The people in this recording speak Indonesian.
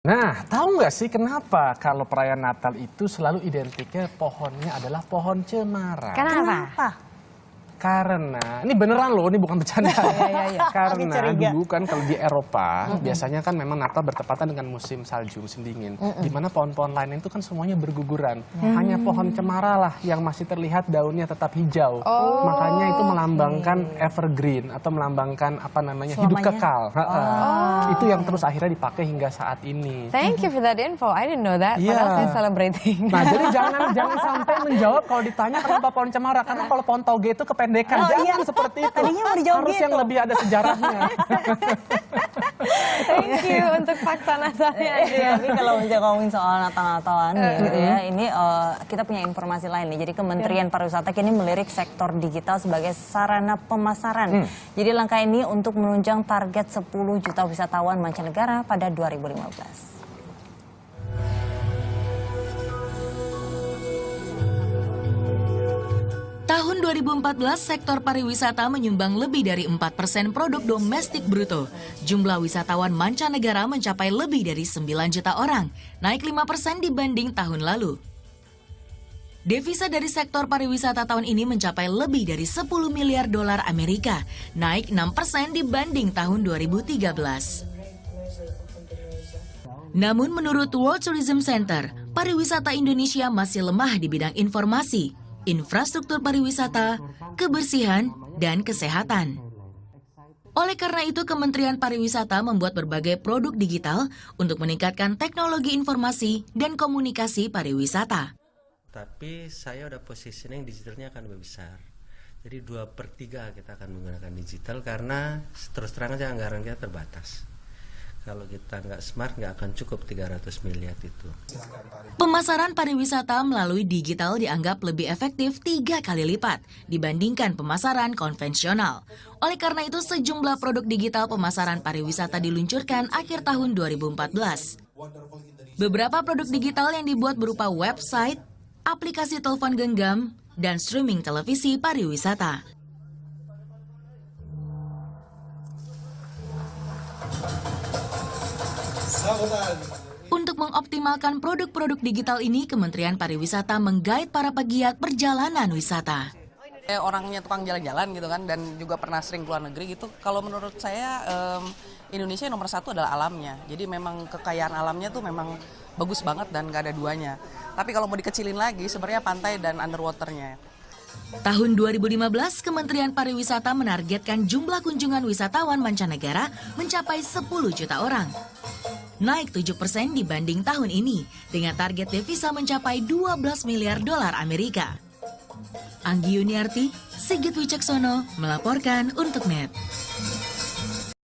Nah, tahu nggak sih kenapa kalau perayaan Natal itu selalu identiknya pohonnya adalah pohon cemara? Kenapa? Karena, ini beneran loh, ini bukan bercanda. Iya. Karena dulu kan kalau di Eropa, biasanya kan memang Natal bertepatan dengan musim salju, musim dingin. Di mana pohon-pohon lain itu kan semuanya berguguran. Hanya pohon cemara lah yang masih terlihat daunnya tetap hijau. Makanya itu melambangkan evergreen atau melambangkan apa namanya hidup kekal. Itu yang terus akhirnya dipakai hingga saat ini. Thank you for that info. I didn't know that. Iya. Padahal saya celebrating. Nah, jadi jangan sampai menjawab kalau ditanya kenapa pohon cemara. Karena kalau pohon toge itu kependekan. Jangan seperti itu. Tadinya mau dijawab harus gitu. yang lebih ada sejarahnya. Thank you untuk fakta Natalnya. Tapi kalau misalnya ngomongin soal Natal-Natalan gitu ya, ini kita punya informasi lain nih. Jadi Kementerian Pariwisata kini melirik sektor digital sebagai sarana pemasaran. Jadi langkah ini untuk menunjang target 10 juta wisatawan mancanegara pada 2015. Tahun 2014, sektor pariwisata menyumbang lebih dari 4% produk domestik bruto. Jumlah wisatawan mancanegara mencapai lebih dari 9 juta orang, naik 5% dibanding tahun lalu. Devisa dari sektor pariwisata tahun ini mencapai lebih dari 10 miliar dolar Amerika, naik 6% dibanding tahun 2013. Namun menurut World Tourism Center, pariwisata Indonesia masih lemah di bidang informasi, infrastruktur pariwisata, kebersihan, dan kesehatan. Oleh karena itu, Kementerian Pariwisata membuat berbagai produk digital untuk meningkatkan teknologi informasi dan komunikasi pariwisata. Tapi saya udah positioning digitalnya akan lebih besar. Jadi 2/3 kita akan menggunakan digital karena terus terang saja anggaran kita terbatas. Kalau kita nggak smart nggak akan cukup 300 miliar itu. Pemasaran pariwisata melalui digital dianggap lebih efektif 3 kali lipat dibandingkan pemasaran konvensional. Oleh karena itu, sejumlah produk digital pemasaran pariwisata diluncurkan akhir tahun 2014. Beberapa produk digital yang dibuat berupa website, aplikasi telepon genggam, dan streaming televisi pariwisata. Untuk mengoptimalkan produk-produk digital ini, Kementerian Pariwisata menggait para pegiat perjalanan wisata. Orangnya tukang jalan-jalan gitu kan, dan juga pernah sering keluar negeri gitu. Kalau menurut saya Indonesia nomor 1 adalah alamnya. Jadi memang kekayaan alamnya tuh memang bagus banget dan gak ada duanya. Tapi kalau mau dikecilin lagi sebenarnya pantai dan underwaternya. Tahun 2015, Kementerian Pariwisata menargetkan jumlah kunjungan wisatawan mancanegara mencapai 10 juta orang. Naik 7% dibanding tahun ini, dengan target devisa mencapai 12 miliar dolar Amerika. Anggi Yuniarti, Sigit Wicaksono melaporkan untuk NET.